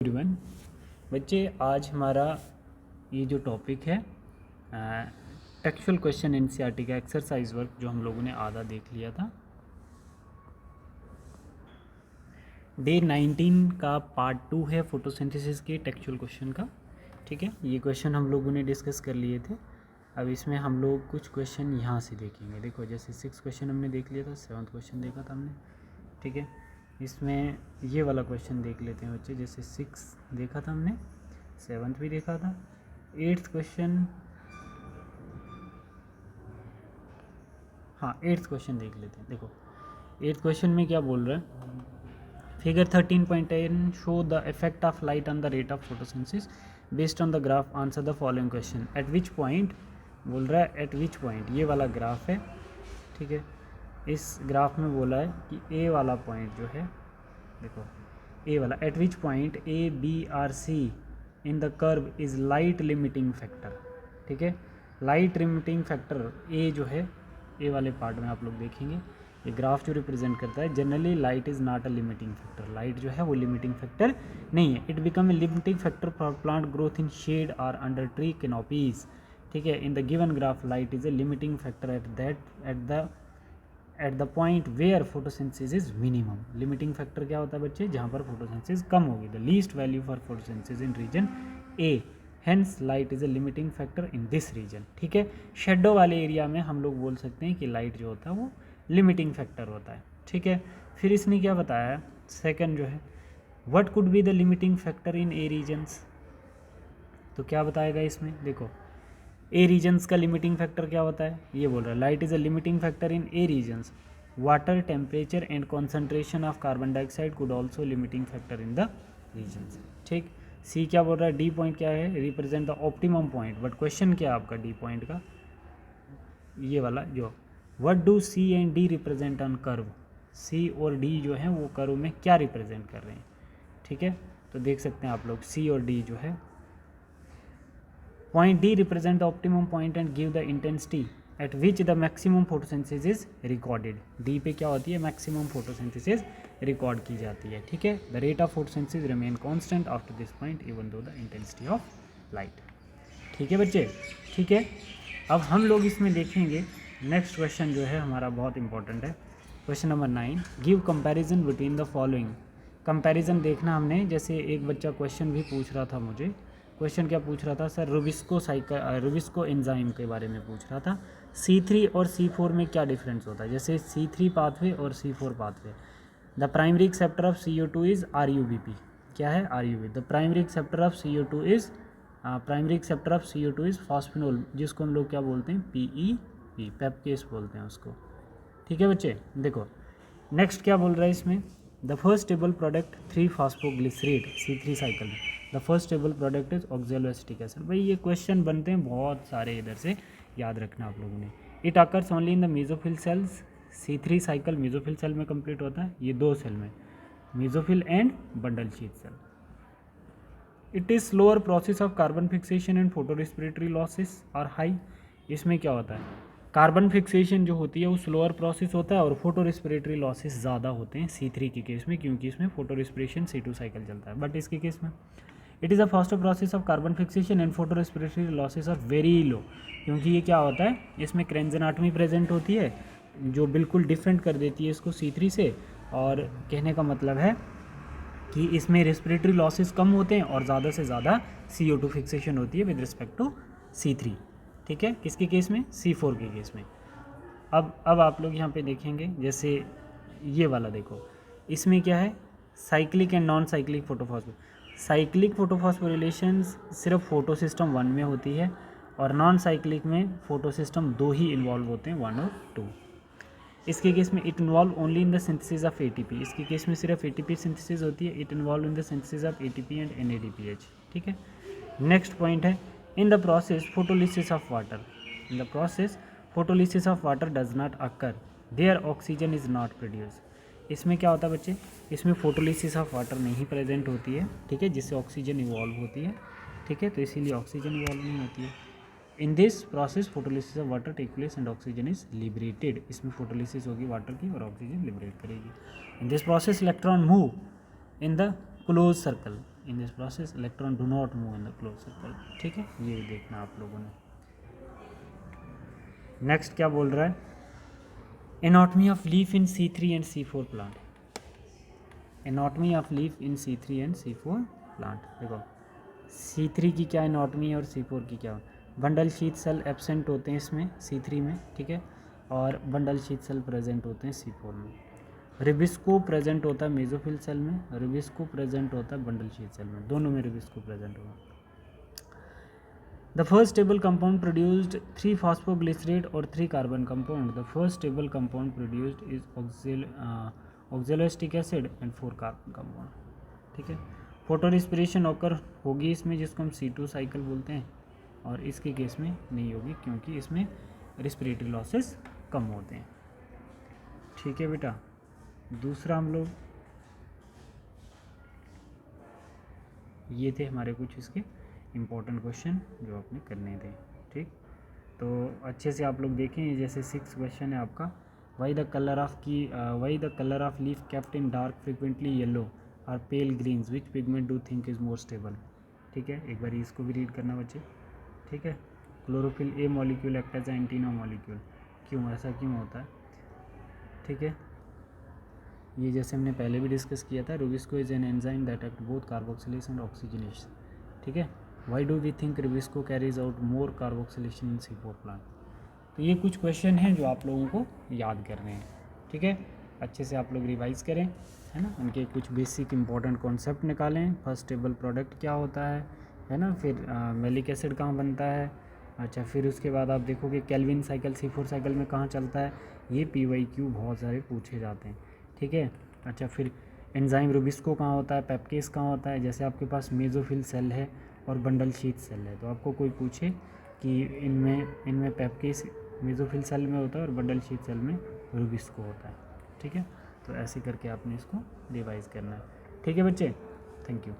Everyone, बच्चे आज हमारा ये जो टॉपिक है टेक्सचुअल क्वेश्चन एनसीईआरटी का एक्सरसाइज वर्क जो हम लोगों ने आधा देख लिया था। डे 19 का पार्ट 2 है फोटोसिंथेसिस के टेक्सचुअल क्वेश्चन का। ठीक है, ये क्वेश्चन हम लोगों ने डिस्कस कर लिए थे। अब इसमें हम लोग कुछ क्वेश्चन यहाँ से देखेंगे। देखो, जैसे 6 क्वेश्चन हमने देख लिया था, 7th क्वेश्चन देखा था हमने। ठीक है, इसमें ये वाला क्वेश्चन देख लेते हैं बच्चे। जैसे 6 देखा था हमने, 7th भी देखा था, 8th क्वेश्चन, हाँ 8th क्वेश्चन देख लेते हैं। देखो 8th क्वेश्चन में क्या बोल रहा है, figure 13.10 show the effect of light on the rate of photosynthesis based on the graph, answer the following question. Eight which point बोल रहा है, एट विच पॉइंट, ये वाला ग्राफ है। ठीक है, इस ग्राफ में बोला है कि ए वाला पॉइंट जो है, देखो ए वाला, at which point A B or C in the curve is light limiting factor. ठीक है, लाइट लिमिटिंग फैक्टर ए जो है, ए वाले पार्ट में आप लोग देखेंगे ये ग्राफ जो रिप्रेजेंट करता है, generally light is not a limiting factor. Light जो है वो लिमिटिंग फैक्टर नहीं है। It become a limiting factor for plant growth in shade और अंडर ट्री कैनोपीज। ठीक है, in the given graph light is a limiting factor at the point where photosynthesis is minimum. Limiting factor क्या होता है बच्चे, जहाँ पर photosynthesis कम होगी। The least value for photosynthesis in region A, hence light is a limiting factor in this region. ठीक है, शेडो वाले एरिया में हम लोग बोल सकते हैं कि लाइट जो होता है वो लिमिटिंग फैक्टर होता है। ठीक है, फिर इसने क्या बताया, सेकंड जो है, what could be the limiting factor in A regions. तो क्या बताएगा इसमें, देखो ए रीजन्स का लिमिटिंग फैक्टर क्या होता है, ये बोल रहा है light is a limiting factor in A regions, water temperature and concentration of carbon dioxide could also limiting factor in the regions. ठीक, सी क्या बोल रहा है, डी पॉइंट क्या है, represent the optimum point. But question क्या है आपका डी पॉइंट का, ये वाला जो, what do C and D represent on curve. C और डी जो है वो कर्व में क्या रिप्रेजेंट कर रहे हैं। ठीक है, तो देख सकते हैं आप लोग, सी और डी जो है, point D represent the optimum point and give the intensity at which the maximum photosynthesis is recorded. D पे क्या होती है, मैक्सिमम फोटोसिंथेसिस रिकॉर्ड की जाती है। ठीक है, the rate of photosynthesis remain constant after this point even though the intensity of light. ठीक है बच्चे, ठीक है। अब हम लोग इसमें देखेंगे नेक्स्ट क्वेश्चन जो है हमारा बहुत इंपॉर्टेंट है, question number 9, give comparison between the following. Comparison देखना हमने, जैसे एक बच्चा क्वेश्चन भी पूछ रहा था मुझे, क्वेश्चन क्या पूछ रहा था सर, रुबिस्को एंजाइम के बारे में पूछ रहा था। C3 और C4 में क्या डिफरेंस होता है, जैसे C3 पाथवे और C4 pathway. The primary acceptor of CO2 is RUBP। क्या है, RUB। The primary acceptor of CO2 is is phosphoenol, जिसको हम लोग क्या बोलते हैं, PEP, पेपकेस बोलते हैं उसको। ठीक है बच्चे, देखो नेक्स्ट क्या बोल रहा है इसमें, the first stable product three phosphoglycerate C3 cycle में, the first stable product is oxaloacetic acid. भाई ये क्वेश्चन बनते हैं बहुत सारे, इधर से याद रखना आप लोगों ने। It occurs only in the mesophyll cells. C3 cycle mesophyll cell में कंप्लीट होता है, ये 2 सेल में, mesophyll and bundle sheath cell. It is slower process of carbon fixation and photo respiratory losses are high. इसमें क्या होता है, carbon fixation जो होती है वो स्लोअर प्रोसेस होता है और फोटो रेस्पिरेटरी लॉसेस ज़्यादा होते हैं C3 के केस में, क्योंकि इसमें फोटो रेस्पिरेशन C2 साइकिल चलता है। बट इसके केस में it is a faster process of carbon fixation and photo respiratory losses are very low, क्योंकि ये क्या होता है, इसमें क्रेन्ज एनाटॉमी प्रेजेंट होती है जो बिल्कुल डिफरेंट कर देती है इसको C3 से। और कहने का मतलब है कि इसमें रेस्पिरेटरी लॉसेस कम होते हैं और ज़्यादा से ज़्यादा CO2 फिक्सेशन होती है विद रिस्पेक्ट टू C3। ठीक है, किसके केस में, C4 के केस में। अब आप लोग यहाँ पे देखेंगे, जैसे ये वाला देखो, इसमें क्या है, cyclic and non cyclic photophospho. Cyclic photophosphorylation सिर्फ फोटो सिस्टम 1 में होती है और नॉन साइक्लिक में फोटो सिस्टम 2 ही इन्वॉल्व होते हैं, 1 और 2। इसके केस में it involve only in the synthesis of ATP। इसके केस में सिर्फ ATP सिंथेसिस होती है, it involve in the synthesis of ATP and NADPH। ठीक है, नेक्स्ट पॉइंट है, in the process photolysis of water, in the process photolysis of water does not occur, there oxygen is not produce. इसमें क्या होता है बच्चे, इसमें photolysis of water नहीं प्रेजेंट होती है। ठीक है, जिससे ऑक्सीजन इवॉल्व होती है। ठीक है, तो इसीलिए ऑक्सीजन इवॉल्व नहीं होती है। In this process photolysis of water take place and oxygen is liberated. इसमें फोटोलिसिस होगी वाटर की और ऑक्सीजन लिबरेट करेगी। In this process electron move in the close circle. In this process electron do not move in the close circle. ठीक है, ये भी देखना आप लोगों ने। नेक्स्ट क्या बोल रहा है, anatomy of leaf in C3 and C4 plant. Anatomy of leaf in C3 and C4 plant. देखो C3 की क्या एनाटॉमी है और C4 की क्या। बंडल शीथ सेल एब्सेंट होते हैं इसमें C3 में, ठीक है, और बंडल शीथ सेल प्रेजेंट होते हैं C4 में। रिबिस्को प्रेजेंट होता है मेसोफिल सेल में, रिबिस्को प्रेजेंट होता है बंडल शीथ सेल में, दोनों में रिबिस्को प्रेजेंट होगा। The first stable compound produced 3 phosphoglycerate or 3 carbon compound. The first stable compound produced is oxaloacetic acid and 4 carbon compound. ठीक है, फोटो रिस्पिरेशन ऑकर होगी इसमें, जिसको हम C2 साइकिल बोलते हैं, और इसके केस में नहीं होगी क्योंकि इसमें रिस्पिरेटरी लॉसेस कम होते हैं। ठीक है बेटा, दूसरा हम लोग ये थे हमारे कुछ इसके इम्पोर्टेंट क्वेश्चन जो आपने करने थे। ठीक, तो अच्छे से आप लोग देखें। जैसे 6 क्वेश्चन है आपका, why the colour of leaf kept in dark frequently yellow और pale greens, which pigment do think is more stable. ठीक है, एक बार इसको भी रीड करना बच्चे। ठीक है, chlorophyll A molecule act as एंटीनो molecule, क्यों, ऐसा क्यों होता है। ठीक है, ये जैसे हमने पहले भी डिस्कस किया था, rubisco is an enzyme that act both carboxylation and oxygenation. ठीक है, why do we think rubisco carries out more carboxylation in C4 plant. तो ये कुछ क्वेश्चन हैं जो आप लोगों को याद करने हैं। ठीक है, अच्छे से आप लोग रिवाइज करें, है ना, उनके कुछ बेसिक इंपॉर्टेंट कॉन्सेप्ट निकालें। फर्स्ट स्टेबल प्रोडक्ट क्या होता है ना, फिर मैलिक एसिड कहाँ बनता है। अच्छा, फिर उसके बाद आप देखोगे केल्विन साइकिल C4 साइकिल में कहाँ चलता है, ये PYQ बहुत सारे पूछे जाते हैं। ठीक है, अच्छा, फिर एंजाइम रुबिस्को कहाँ होता है, पेप्केस कहाँ होता है। जैसे आपके पास मेसोफिल सेल है और बंडल शीथ सेल है, तो आपको कोई पूछे कि इनमें पेप्केस मेसोफिल सेल में होता है और बंडल शीथ सेल में रुबिस्को होता है। ठीक है, तो ऐसे करके आपने इसको रिवाइज करना है। ठीक है बच्चे, थैंक यू।